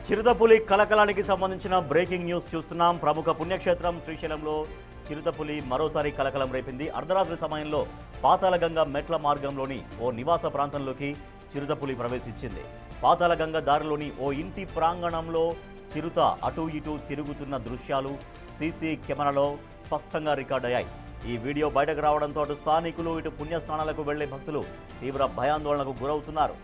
చిరుతపులి కలకలానికి సంబంధించిన breaking news చూస్తున్నాం. ప్రముఖ పుణ్యక్షేత్రం శ్రీశైలంలో చిరుతపులి మరోసారి కలకలం రేపింది. అర్ధరాత్రి సమయంలో పాతాళగంగ మెట్ల మార్గంలోని ఓ నివాస ప్రాంతంలోకి చిరుతపులి ప్రవేశించింది. పాతాళగంగ దారిలోని ఓ ఇంటి ప్రాంగణంలో చిరుత అటూ ఇటూ తిరుగుతున్న దృశ్యాలు సీసీ కెమెరాలో స్పష్టంగా రికార్డయ్యాయి. ఈ వీడియో బయటకు రావడంతో అటు స్థానికులు ఇటు పుణ్యస్నానాలకు వెళ్లే భక్తులు తీవ్ర భయాందోళనకు గురవుతున్నారు.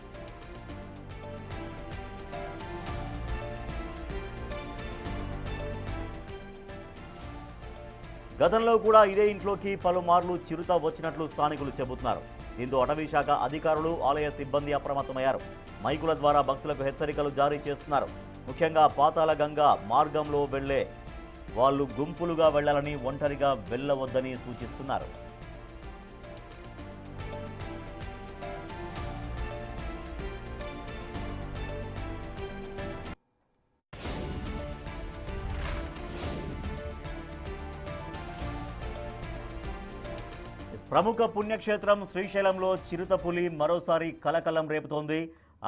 గతంలో కూడా ఇదే ఇంట్లోకి పలుమార్లు చిరుత వచ్చినట్లు స్థానికులు చెబుతున్నారు. దీంతో అటవీ శాఖ అధికారులు, ఆలయ సిబ్బంది అప్రమత్తమయ్యారు. మైకుల ద్వారా భక్తులకు హెచ్చరికలు జారీ చేస్తున్నారు. ముఖ్యంగా పాతాళగంగ మార్గంలో వెళ్లే వాళ్ళు గుంపులుగా వెళ్లాలని, ఒంటరిగా వెళ్లవద్దని సూచిస్తున్నారు. ప్రముఖ పుణ్యక్షేత్రం శ్రీశైలంలో చిరుతపులి మరోసారి కలకలం రేపుతోంది.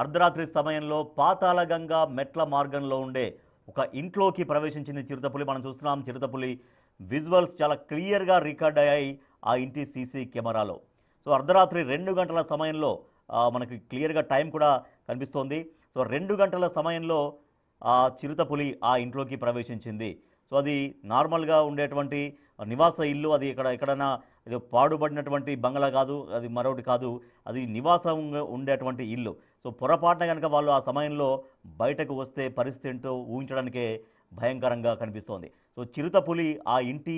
అర్ధరాత్రి సమయంలో పాతాళగంగ మెట్ల మార్గంలో ఉండే ఒక ఇంట్లోకి ప్రవేశించింది చిరుతపులి. మనం చూస్తున్నాం చిరుతపులి విజువల్స్ చాలా క్లియర్గా రికార్డ్ అయ్యాయి ఆ ఇంటి సీసీ కెమెరాలో. సో అర్ధరాత్రి 2 గంటల సమయంలో మనకి క్లియర్గా టైం కూడా కనిపిస్తోంది. సో 2 గంటల సమయంలో చిరుతపులి ఆ ఇంట్లోకి ప్రవేశించింది. సో అది నార్మల్గా ఉండేటువంటి నివాస ఇల్లు. అది ఎక్కడైనా ఇది పాడుబడినటువంటి బంగ్లా కాదు, అది మరొకటి కాదు, అది నివాసం ఉండేటువంటి ఇల్లు. సో పొరపాటున కనుక వాళ్ళు ఆ సమయంలో బయటకు వస్తే పరిస్థితి ఏంటో ఊహించడానికే భయంకరంగా కనిపిస్తోంది. సో చిరుతపులి ఆ ఇంటి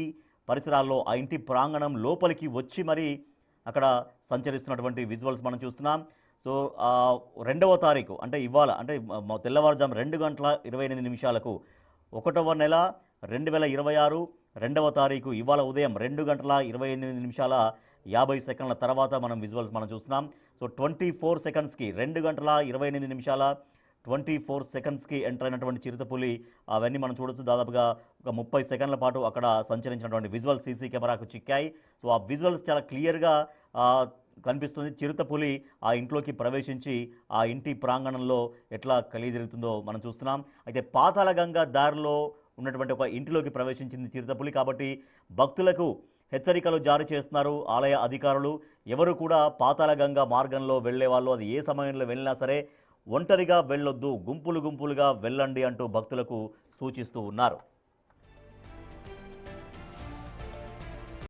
పరిసరాల్లో, ఆ ఇంటి ప్రాంగణం లోపలికి వచ్చి మరీ అక్కడ సంచరిస్తున్నటువంటి విజువల్స్ మనం చూస్తున్నాం. సో 2వ తారీఖు అంటే ఇవాళ, అంటే తెల్లవారుజాము 2:28 1వ నెల 2026 2వ తారీఖు ఇవాళ ఉదయం 2:28 తర్వాత మనం విజువల్స్ మనం చూస్తున్నాం. సో 24 సెకండ్స్కి 2:28 సెకండ్స్కి ఎంటర్ అయినటువంటి చిరుతపులి అవన్నీ మనం చూడొచ్చు. దాదాపుగా ఒక 30 సెకండ్ల పాటు అక్కడ సంచరించినటువంటి విజువల్స్ సీసీ కెమెరాకు చిక్కాయి. సో ఆ విజువల్స్ చాలా క్లియర్గా కనిపిస్తుంది. చిరుతపులి ఆ ఇంట్లోకి ప్రవేశించి ఆ ఇంటి ప్రాంగణంలో ఎట్లా కలిదిరుగుతుందో మనం చూస్తున్నాం. అయితే పాతాళగంగ దారిలో ఉన్నటువంటి ఒక ఇంటిలోకి ప్రవేశించింది చిరుతపులి. కాబట్టి భక్తులకు హెచ్చరికలు జారీ చేస్తున్నారు ఆలయ అధికారులు. ఎవరు కూడా పాతాళగంగ మార్గంలో వెళ్లే వాళ్ళు, అది ఏ సమయంలో వెళ్ళినా సరే ఒంటరిగా వెళ్ళొద్దు, గుంపులుగా వెళ్ళండి అంటూ భక్తులకు సూచిస్తూ ఉన్నారు.